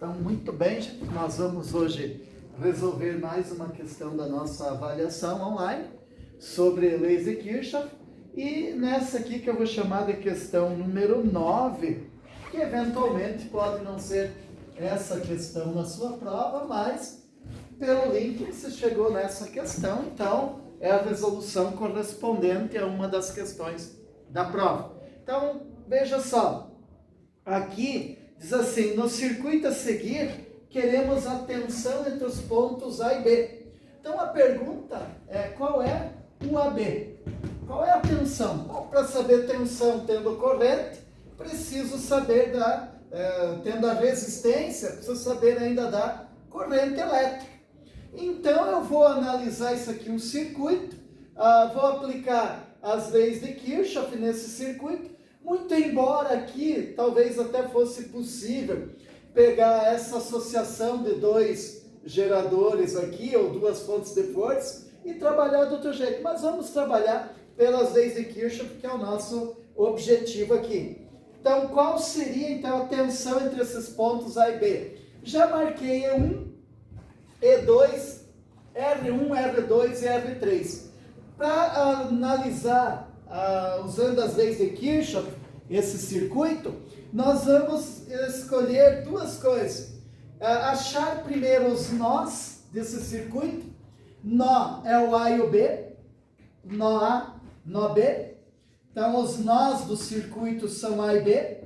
Então, muito bem, gente. Nós vamos hoje resolver mais uma questão da nossa avaliação online sobre leis de Kirchhoff. E nessa aqui que eu vou chamar de questão número 9, que eventualmente pode não ser essa questão na sua prova, mas pelo link você chegou nessa questão, então é a resolução correspondente a uma das questões da prova. Então, veja só, aqui diz assim: no circuito a seguir, queremos a tensão entre os pontos A e B. Então a pergunta é: qual é o AB? Qual é a tensão? Bom, para saber tensão tendo corrente, preciso saber tendo a resistência, preciso saber ainda da corrente elétrica. Então eu vou analisar isso aqui, um circuito, vou aplicar as leis de Kirchhoff nesse circuito, muito embora aqui talvez até fosse possível pegar essa associação de dois geradores aqui, ou duas fontes de força, e trabalhar de outro jeito. Mas vamos trabalhar pelas leis de Kirchhoff, que é o nosso objetivo aqui. Então, qual seria então a tensão entre esses pontos A e B? Já marquei E1, E2, R1, R2 e R3. Para analisar, usando as leis de Kirchhoff, esse circuito, nós vamos escolher duas coisas. Achar primeiro os nós desse circuito. Nó é o A e o B. Nó A, nó B. Então, os nós do circuito são A e B.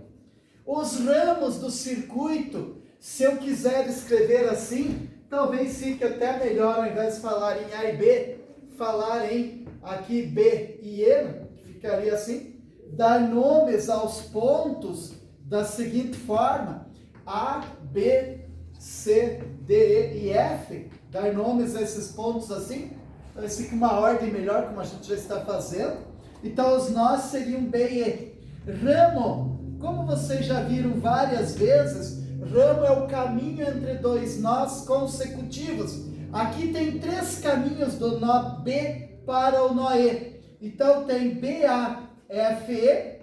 Os ramos do circuito, se eu quiser escrever assim, talvez fique até melhor, ao invés de falar em A e B, falar em aqui B e E, ficaria assim. Dar nomes aos pontos da seguinte forma: A, B, C, D, E e F. Dar nomes a esses pontos assim. Então, isso fica uma ordem melhor, como a gente já está fazendo. Então, os nós seriam B e E. Ramo, como vocês já viram várias vezes, ramo é o caminho entre dois nós consecutivos. Aqui tem três caminhos do nó B para o nó E. Então, tem BAFE,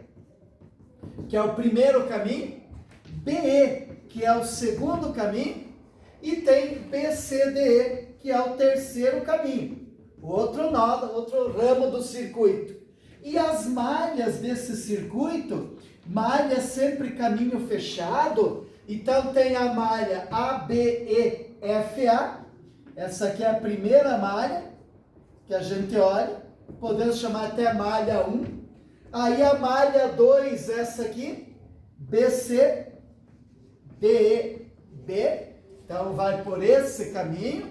que é o primeiro caminho, BE, que é o segundo caminho, e tem BCDE, que é o terceiro caminho, o outro nó, outro ramo do circuito. E as malhas desse circuito, malha sempre caminho fechado, então tem a malha ABEFA, essa aqui é a primeira malha que a gente olha, podemos chamar até malha 1. Aí a malha 2, essa aqui, BC, DE, B, então vai por esse caminho.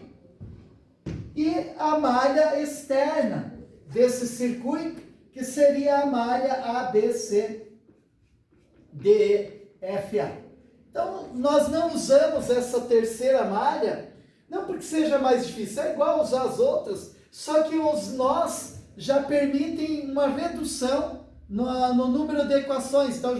E a malha externa desse circuito, que seria a malha ABC, DEFA. Então, nós não usamos essa terceira malha, não porque seja mais difícil, é igual usar as outras, só que os nós já permitem uma redução no número de equações. Então,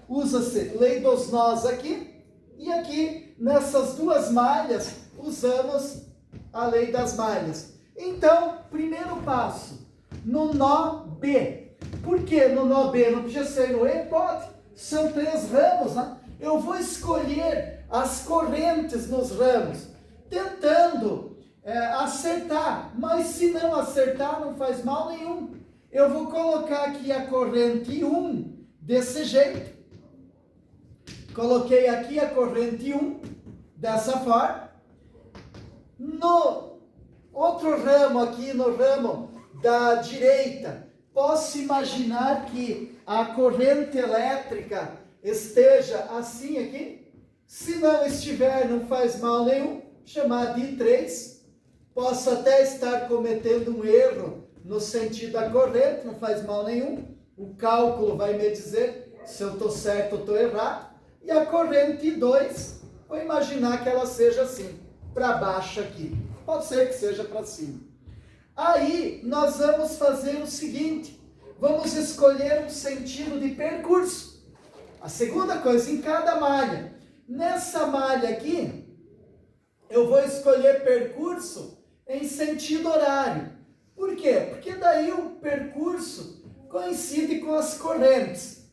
usa-se lei dos nós aqui, e aqui, nessas duas malhas, usamos a lei das malhas. Então, primeiro passo, no nó B. Por que no nó B? Não podia ser no E? Pode. São três ramos, né? Eu vou escolher as correntes nos ramos, tentando acertar. Mas se não acertar, não faz mal nenhum. Eu vou colocar aqui a corrente 1 desse jeito. Coloquei aqui a corrente 1 dessa forma. No outro ramo aqui, no ramo da direita, posso imaginar que a corrente elétrica esteja assim aqui. Se não estiver, não faz mal nenhum, chamar de I3. Posso até estar cometendo um erro no sentido da corrente, não faz mal nenhum. O cálculo vai me dizer se eu estou certo ou estou errado. E a corrente 2, vou imaginar que ela seja assim, para baixo aqui. Pode ser que seja para cima. Aí, nós vamos fazer o seguinte: vamos escolher um sentido de percurso. A segunda coisa, em cada malha. Nessa malha aqui, eu vou escolher percurso em sentido horário. Por quê? Porque daí o percurso coincide com as correntes.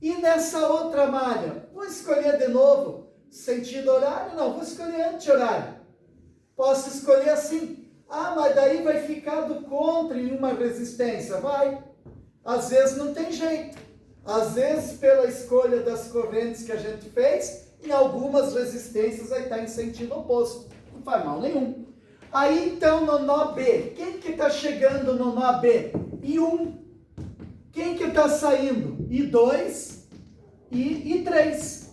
E nessa outra malha, vou escolher de novo Sentido horário? Não, vou escolher anti-horário. Posso escolher assim. Ah, mas daí vai ficar do contra em uma resistência. Vai. Às vezes não tem jeito. Às vezes, pela escolha das correntes que a gente fez, em algumas resistências vai estar em sentido oposto. Não faz mal nenhum. Aí, então, no nó B. Quem que está chegando no nó B? I1. Quem que está saindo? I2 e I3.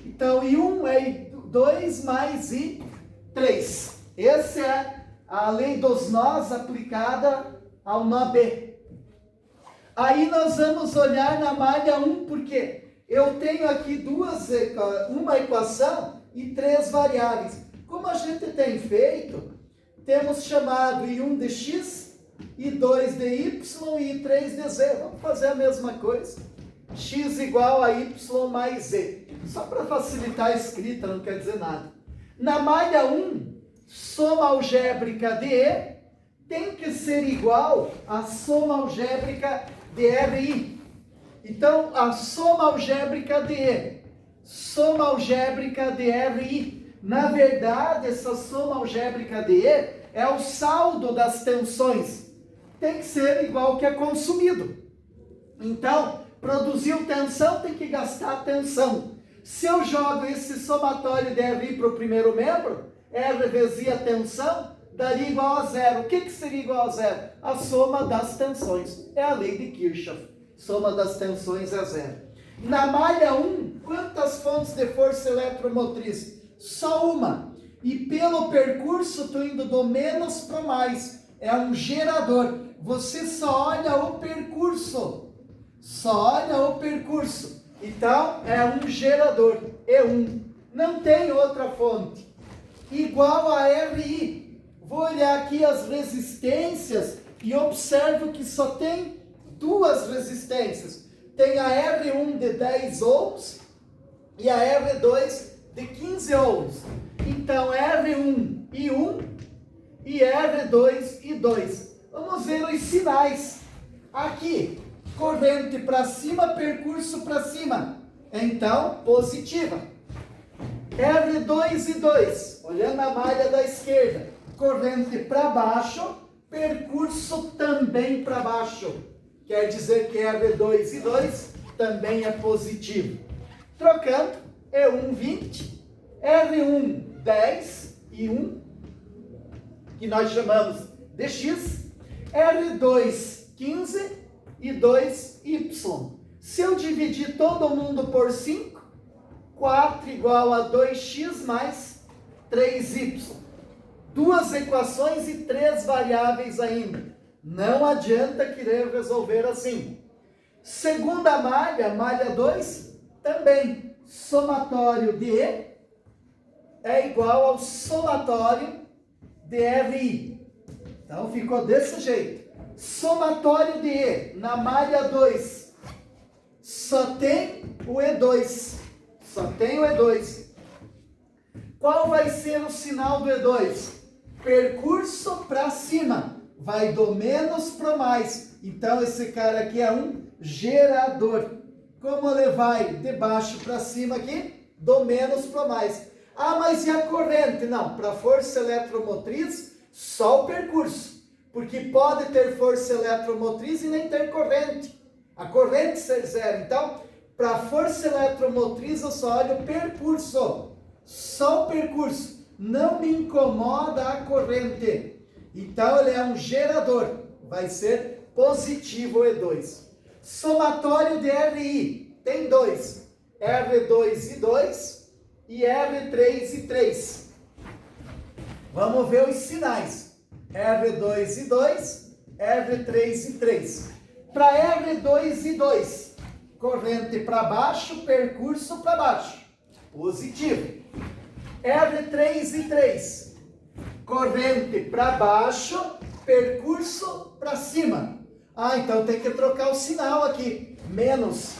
Então, I1 é I2 mais I3. Essa é a lei dos nós aplicada ao nó B. Aí nós vamos olhar na malha 1, porque eu tenho aqui uma equação e 3 variáveis. Como a gente tem feito, temos chamado I1 de x, I2 de y e I3 de z. Vamos fazer a mesma coisa. X igual a y mais z. Só para facilitar a escrita, não quer dizer nada. Na malha 1, soma algébrica de E tem que ser igual à soma algébrica de RI. Então, a soma algébrica de E, soma algébrica de RI. Na verdade, essa soma algébrica de E é o saldo das tensões. Tem que ser igual ao que é consumido. Então, produziu tensão, tem que gastar tensão. Se eu jogo esse somatório de RI para o primeiro membro, R vezes a tensão, daria igual a zero. O que seria igual a zero? A soma das tensões. É a lei de Kirchhoff. Soma das tensões é zero. Na malha 1, quantas fontes de força eletromotriz? Só uma. E pelo percurso, estou indo do menos para o mais. É um gerador. Você só olha o percurso. Só olha o percurso. Então, é um gerador. E1. Não tem outra fonte. Igual a RI. Vou olhar aqui as resistências e observo que só tem duas resistências. Tem a R1 de 10 ohms e a R2 de 15 ohms. Então, R1 e 1 e R2 e 2. Vamos ver os sinais. Aqui, corrente para cima, percurso para cima. Então, positiva. R2 e 2, olhando a malha da esquerda. Corrente para baixo, percurso também para baixo. Quer dizer que R2 e 2 também é positivo. Trocando, E1 20, R1 10 e 1, que nós chamamos de X, R2 15 e 2Y. Se eu dividir todo mundo por 5, 4 igual a 2x mais 3y. Duas equações e 3 variáveis ainda. Não adianta querer resolver assim. Segunda malha, malha 2, também. Somatório de E é igual ao somatório de RI. Então ficou desse jeito. Somatório de E na malha 2 só tem o E2. Só tem o E2. Qual vai ser o sinal do E2? Percurso para cima. Vai do menos para o mais. Então, esse cara aqui é um gerador. Como ele vai de baixo para cima aqui? Do menos para o mais. Ah, mas e a corrente? Não, para força eletromotriz, só o percurso. Porque pode ter força eletromotriz e nem ter corrente. A corrente ser zero. Então, para força eletromotriz, eu só olho o percurso. Só o percurso. Não me incomoda a corrente. Então, ele é um gerador. Vai ser positivo o E2. Somatório de RI. Tem 2. R2 e 2 e R3 e 3. Vamos ver os sinais. R2 e 2, R3 e 3. Para R2 e 2, corrente para baixo, percurso para baixo. Positivo. R3 e 3, corrente para baixo, percurso para cima. Ah, então tem que trocar o sinal aqui. Menos.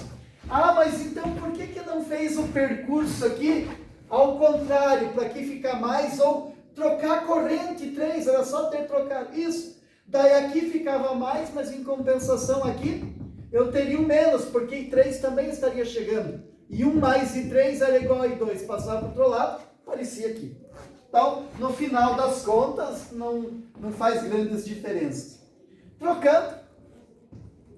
Ah, mas então por que não fez o percurso aqui ao contrário, para que ficar mais, ou trocar a corrente 3, era só ter trocado isso. Daí aqui ficava mais, mas em compensação aqui eu teria o menos, porque 3 também estaria chegando. e 1 mais I3 era igual a I2, passava para o outro lado, aparecia aqui. Então, no final das contas, não faz grandes diferenças. Trocando,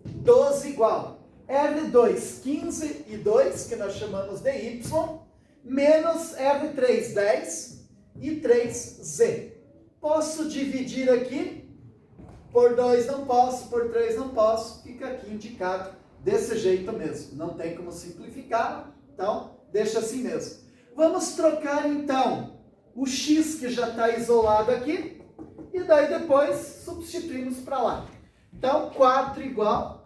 12 igual R2, 15 e 2, que nós chamamos de Y, menos R3, 10 e 3Z. Posso dividir aqui, por 2 não posso, por 3 não posso, fica aqui indicado desse jeito mesmo. Não tem como simplificar, então deixa assim mesmo. Vamos trocar então o x que já está isolado aqui, e daí depois substituímos para lá. Então, 4 igual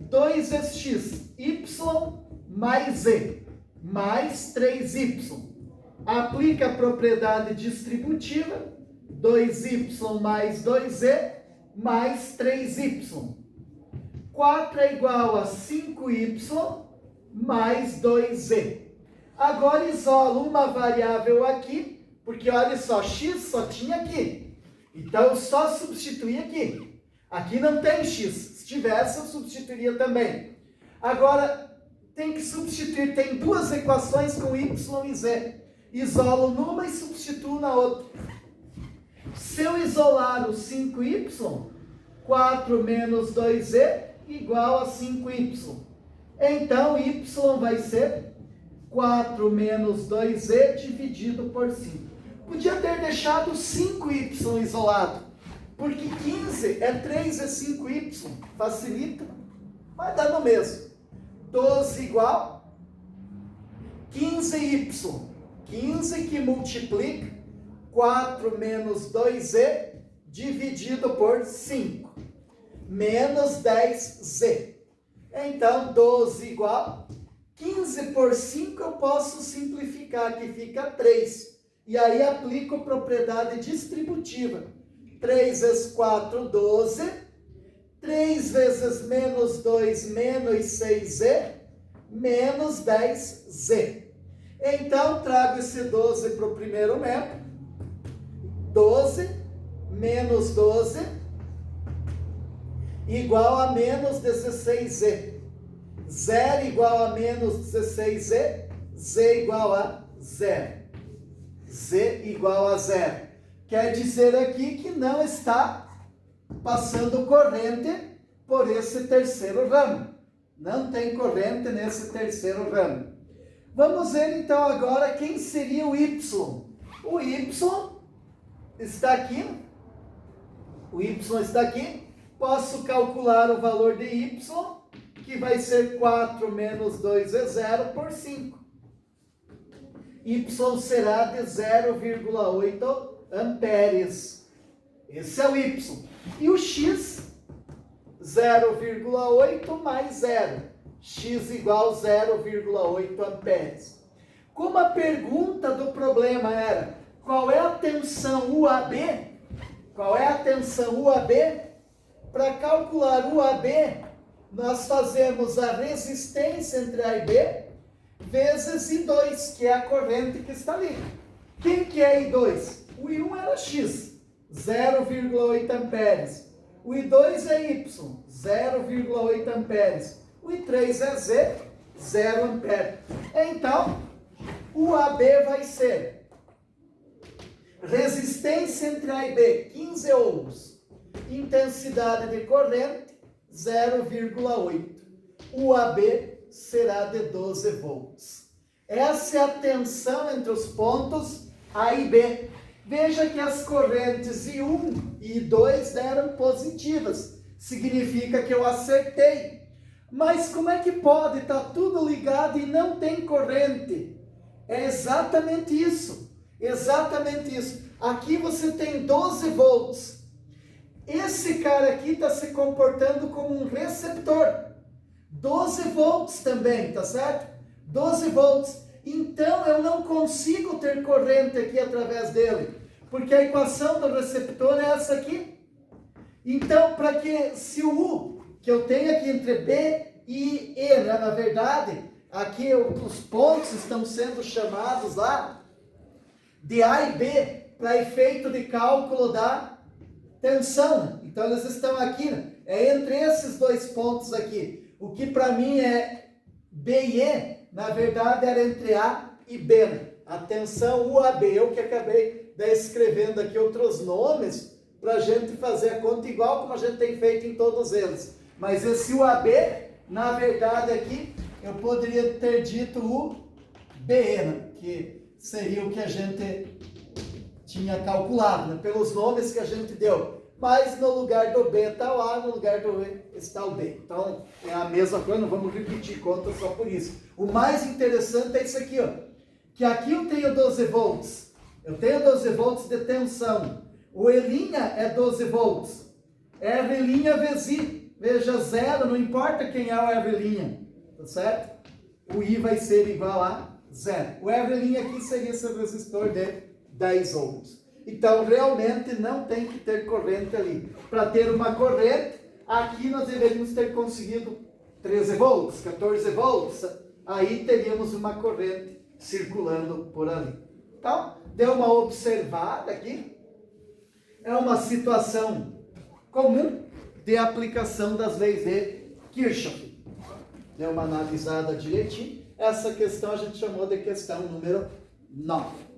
2x, y mais z, mais 3y. Aplica a propriedade distributiva, 2y mais 2z, mais 3y. 4 é igual a 5y mais 2z. Agora isolo uma variável aqui, porque olha só, x só tinha aqui. Então eu só substituí aqui. Aqui não tem x. Se tivesse, eu substituiria também. Agora, tem que substituir. Tem duas equações com y e z. Isolo numa e substituo na outra. Se eu isolar o 5y, 4 menos 2z igual a 5y. Então, y vai ser 4 menos 2z dividido por 5. Podia ter deixado 5y isolado, porque 15 é 3 é 5y, facilita, vai dar no mesmo. 12 igual 15y, 15 que multiplica 4 menos 2z dividido por 5, menos 10z. Então, 12 igual 15 por 5 eu posso simplificar, que fica 3. E aí aplico propriedade distributiva. 3 vezes 4, 12. 3 vezes menos 2, menos 6z, menos 10z. Então, trago esse 12 para o primeiro método. 12 menos 12 igual a menos 16z. 0 igual a menos 16z, z igual a 0. Z igual a 0. Quer dizer aqui que não está passando corrente por esse terceiro ramo. Não tem corrente nesse terceiro ramo. Vamos ver então agora quem seria o y. O y está aqui. O y está aqui. Posso calcular o valor de y, que vai ser 4 menos 2 é 0 por 5. Y será de 0,8 amperes. Esse é o y. E o x, 0,8 mais 0. X igual a 0,8 amperes. Como a pergunta do problema era, qual é a tensão UAB? Qual é a tensão UAB? Para calcular UAB, nós fazemos a resistência entre A e B, vezes I2, que é a corrente que está ali. Quem que é I2? O I1 era X, 0,8 amperes. O I2 é Y, 0,8 amperes. O I3 é Z, 0 ampere. Então, o AB vai ser resistência entre A e B, 15 ohms. Intensidade de corrente, 0,8. O AB será de 12 volts. Essa é a tensão entre os pontos A e B. Veja que as correntes I1 e I2 deram positivas. Significa que eu acertei. Mas como é que pode estar tudo ligado e não tem corrente? É exatamente isso. Exatamente isso. Aqui você tem 12 volts. Esse cara aqui está se comportando como um receptor. 12 volts também, tá certo? 12 volts. Então, eu não consigo ter corrente aqui através dele, porque a equação do receptor é essa aqui. Então, para que, se o U, que eu tenho aqui entre B e E, né, na verdade, aqui os pontos estão sendo chamados lá de A e B, para efeito de cálculo da tensão. Então, eles estão aqui, né? É entre esses dois pontos aqui. O que para mim é B e E, na verdade era entre A e B. Né? Atenção, UAB, eu que acabei escrevendo aqui outros nomes para a gente fazer a conta igual como a gente tem feito em todos eles. Mas esse UAB, na verdade aqui, eu poderia ter dito UBE, né? Que seria o que a gente tinha calculado, né? Pelos nomes que a gente deu. Mas no lugar do B está o A, no lugar do E está o B. Então, é a mesma coisa, não vamos repetir conta só por isso. O mais interessante é isso aqui, ó. Que aqui eu tenho 12 volts. Eu tenho 12 volts de tensão. O E' é 12 volts. R' vezes, veja, zero, não importa quem é o R', tá certo? O I vai ser igual a zero. O R' aqui seria esse resistor de 10 ohms. Então, realmente não tem que ter corrente ali. Para ter uma corrente, aqui nós deveríamos ter conseguido 13 volts, 14 volts. Aí teríamos uma corrente circulando por ali. Então, deu uma observada aqui. É uma situação comum de aplicação das leis de Kirchhoff. Deu uma analisada direitinho. Essa questão a gente chamou de questão número 9.